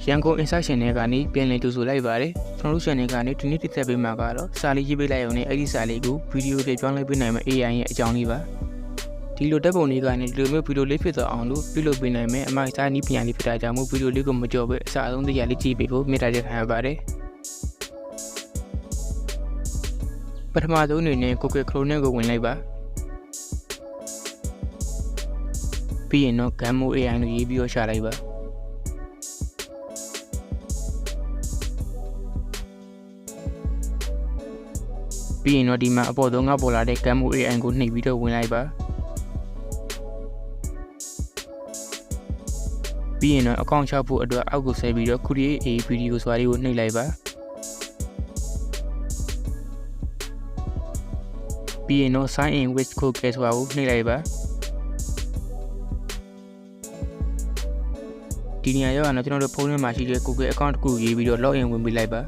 Yango instruction တွေကနေပြန်လည်တူဆိုလိုက်ပါတယ်ကျွန်တော်တို့ channel ကနေဒီနေ့တက်ဆက်ပေးမှာကတော့စာလေးရေးပေးလိုက်အောင်နဲ့အဲ့ဒီစာလေးကိုဗီဒီယိုတွေပြောင်းလဲပေးနိုင်မယ့် AI ရဲ့အကြောင်းလေးပါဒီလိုတက်ပုံလေးကနေဒီလိုမျိုးဗီဒီယိုလေးဖြစ်သွားအောင်လို့ပြုလုပ်ပေးနိုင်မယ့်အမိုက်စားနည်းပညာလေးဖြစ်တာကြောင့်မို့ဗီဒီယိုလေးကိုမကြော်ပဲအစားအဆုံးတရားလေးကြည့်ပေးဖို့မြတ်တာချက်ခံရပါတယ်ပထမဆုံးအနေနဲ့ Google Chrome နဲ့ကိုဝင်လိုက်ပါပြီးရင်တော့ Gammo AI လို့ရေးပြီးတော့ရှာလိုက်ပါပြီးရင်တော့ဒီမှာအပေါ်ဆုံးကပေါ်လာတဲ့ Gammo AI ကိုနှိပ်ပြီးတော့ဝင်လိုက်ပါပြီးရင်တော့ account ချဖို့အတွက်အောက်ကိုဆဲပြီးတော့ create a video ဆိုတာလေးကိုနှိပ်လိုက်ပါပြီးရင်တော့ sign in with Google ဆိုတာကိုနှိပ်လိုက်ပါဒီနေရာရောက်ရင်ကျွန်တော်တို့ဖုန်းထဲမှာရှိတဲ့ Google account တစ်ခုရေးပြီးတော့ login ဝင်ပေးလိုက်ပါ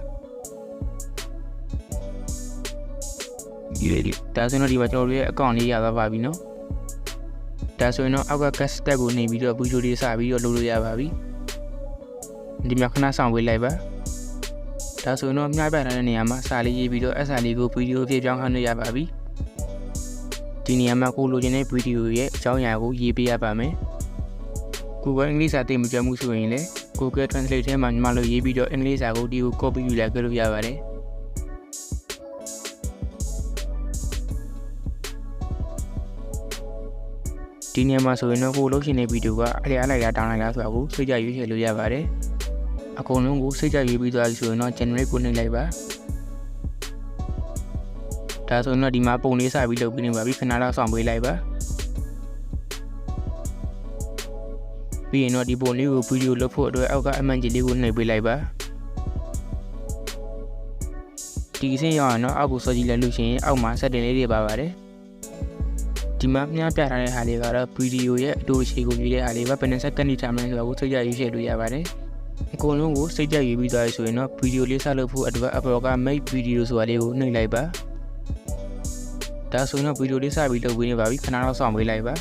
ဒါဆိုရင်တော့ဒီမှာကျွန်တော်တို့ရဲ့ account လေးရသွားပါပြီနော်ဒါဆိုရင်တော့အောက်က guest tab ကိုနှိပ်ပြီးတော့ video လေးစပြီးတော့လုပ်လို့ရပါပြီဒီမှာခဏဆောင်ပေးလိုက်ပါဒါဆိုရင်တော့မြှပြထားတဲ့နေရာမှာစာလေးရေးပြီးတော့အဲ့စာလေးကို video အဖြစ်ပြောင်းခိုင်းလို့ရပါပြီဒီနေရာမှာကိုလိုချင်တဲ့ video ရဲ့အကြောင်းအရာကိုရေးပေးရပါမယ်Google အင်္ဂလိပ်စာသိမကြမှုဆိုရင်လည်း Google Translate ထဲမှာညီမတို့ရေးပြီးတော့အင်္ဂလိပ်စာကိုဒီကို copy ယူလိုက်ကြလို့ရပါတယ်ဒီနေရာမှာဆိုရင်တော့ကိုလို့ရှိနေတဲ့ဗီဒီယိုကအလျားလိုက်တာတောင်းလိုက်တာဆိုတာကိုစိတ်ကြရွေးချယ်လို့ရပါတယ်အကုန်လုံးကိုစိတ်ကြရွေးပြီးသွားပြီဆိုရင်တော့ generate ကိုနှိပ်လိုက်ပါဒါဆိုရင်တော့ဒီမှာပုံလေးစပြီးလုပ်ပြီးနေပါပြီခဏလောက်ဆောင်ပေးလိုက်ပါပြီးရင်တော့ဒီပုံလေးကိုဗီဒီယိုလုပ်ဖို့အတွက်အောက်ကအမှန်ကြီးလေးကိုနှိပ်ပေးလိုက်ပါဒီအဆင့်ရောက်ရင်တော့အောက်ကိုစောကြည့်လိုက်လို့ရှိရင်အောက်မှာ setting လေးတွေပါပါတယ်ဒီမှာမြှပြထားတဲ့ဟာလေးကတော့ဗီဒီယိုရဲ့အတူရှိကိုရေးတဲ့ဟာလေးပါဘယ်နှစက္ကန့်ထိထားမလဲဆိုတာကိုစိတ်ကြရွေးချယ်လို့ရပါတယ်အကုန်လုံးကိုစိတ်ကြရွေးပြီးသွားပြီဆိုရင်တော့ဗီဒီယိုလေးဆက်လုပ်ဖို့အတွက်အပေါ်က make video ဆိုတာလေးကိုနှိပ်လိုက်ပါဒါဆိုရင်တော့ဗီဒီယိုလေးစပြီးလုပ်ပေးနေပါပြီခဏတော့စောင့်ပေးလိုက်ပါ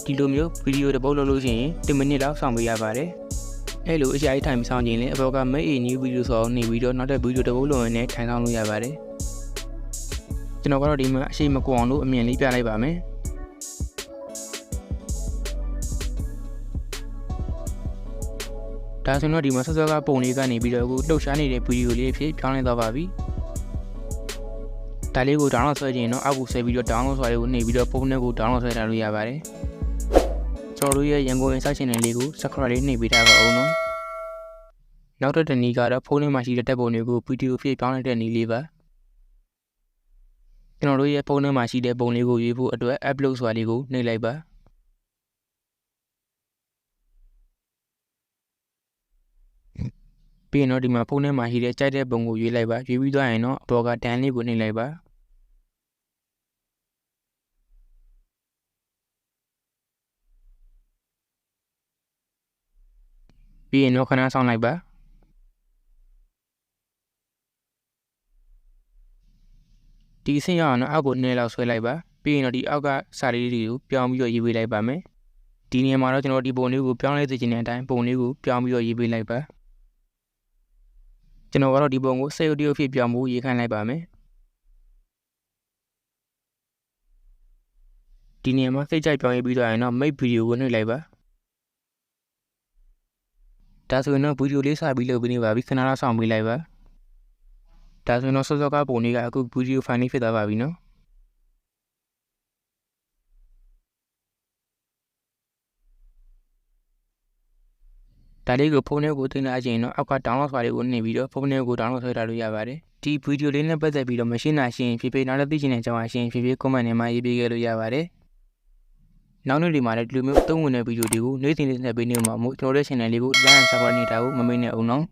ဒီလိုမျိုးဗီဒီယိုတစ်ပုတ်လုပ်လို့ရှိရင်10မိနစ်လောက်စောင့်ပေးရပါတယ်အဲ့လိုအရှားထိုင်ပြီးစောင့်ခြင်းလည်းအပေါ်က make a new video ဆိုတော့နေပြီးတော့နောက်တဲ့ဗီဒီယိုတစ်ပုတ်လုပ်ရင်လည်းထိုင်ဆောင်လို့ရပါတယ်ကျွန်တော်ကတော့ဒီမှာအရှိမကွာအောင်လို့အမြင်လေးပြလိုက်ပါမယ်ဒါဆိုတော့ဒီမှာဆော့ဆော့ကပုံလေးကနေပြီးတော့အခုလှုပ်ရှားနေတဲ့ဗီဒီယိုလေးဖြစ်ပြောင်းလဲသွားပါပြီဒါလေးကို download ဆွဲခြင်းတော့အောက်ကိုဆဲပြီးတော့ download ဆိုတာလေးကိုနှိပ်ပြီးတော့ဖုန်းထဲကို download ဆွဲထားလို့ရပါတယ်ကျွန်တော်တို့ရဲ့ Yango instruction လေးကို subscribe လေးနှိပ်ပေးထားပါဦးနော်နောက်တစ်နည်းကတော့ဖုန်းထဲမှာရှိတဲ့တက်ပုံတွေကိုဗီဒီယိုဖြစ်ပြောင်းလဲတဲ့နည်းလေးပါကျွန်တော်တို့ရဲ့ဖုန်းထဲမှာရှိတဲ့ပုံလေးကိုရွေးဖို့အတွက် upload ဆိုတာလေးကိုနှိပ်လိုက်ပါပြီးရင်တော့ဒီမှာဖုန်းထဲမှာရှိတဲ့ကြိုက်တဲ့ပုံကိုရွေးလိုက်ပါရွေးပြီးသွားရင်တော့အပေါ်ကတန်းလေးကိုနှိပ်လိုက်ပါပြီးရင်တော့ခဏဆောင်လိုက်ပါဒီအဆင့်ရောက်အောင်တော့အောက်ကိုနှိပ်လောက်ဆွဲလိုက်ပါပြီးရင်တော့ဒီအောက်ကစာလေးတွေကိုပြောင်းပြီးတော့ရေးပေးလိုက်ပါမယ်ဒီနေရာမှာတော့ကျွန်တော်ဒီပုံလေးကိုပြောင်းလဲစေချင်တဲ့အတိုင်းပုံလေးကိုပြောင်းပြီးတော့ရေးပေးလိုက်ပါကျွန်တော်ကတော့ဒီပုံကို save audio ဖြစ်ပြောင်းဖို့ရေးခိုင်းလိုက်ပါမယ်ဒီနေရာမှာစိတ်ကြိုက်ပြောင်းရေးပြီးတော့ရင်တော့ make video ကိုနှိပ်လိုက်ပါဒါဆိုရင်တော့ဗီဒီယိုလေးစပြီးလုပ်ပြီးနေပါပြီခဏလောက်ဆောင်ပေးလိုက်ပါဒါဆိုရင်တော့စောစောကပုံလေးကအခုဗီဒီယို file လေးဖြစ်သွားပါပြီနော်ဒါလေးကိုဖုန်းထဲကိုတင်လာခြင်းတော့အောက်က download ဆိုတာလေးကိုနှိပ်ပြီးတော့ဖုန်းထဲကို download ဆွဲထားလို့ရပါတယ်ဒီဗီဒီယိုလေးနဲ့ပတ်သက်ပြီးတော့မရှင်းတာရှင်းဖြစ်ဖြစ်နောက်တစ်သိချင်တဲ့အကြောင်းအရှင်းဖြစ်ဖြစ် comment ထဲမှာရေးပေးခဲ့လို့ရပါတယ်နောက်နေ့ဒီမှာလည်းဒီလိုမျိုးအသုံးဝင်တဲ့ဗီဒီယိုတွေကိုနေ့စဉ်လေးနဲ့ပေးနေမှာမို့ကျွန်တော်တို့ channel လေးကို like and subscribe နေတာကိုမမေ့နဲ့အောင်နော်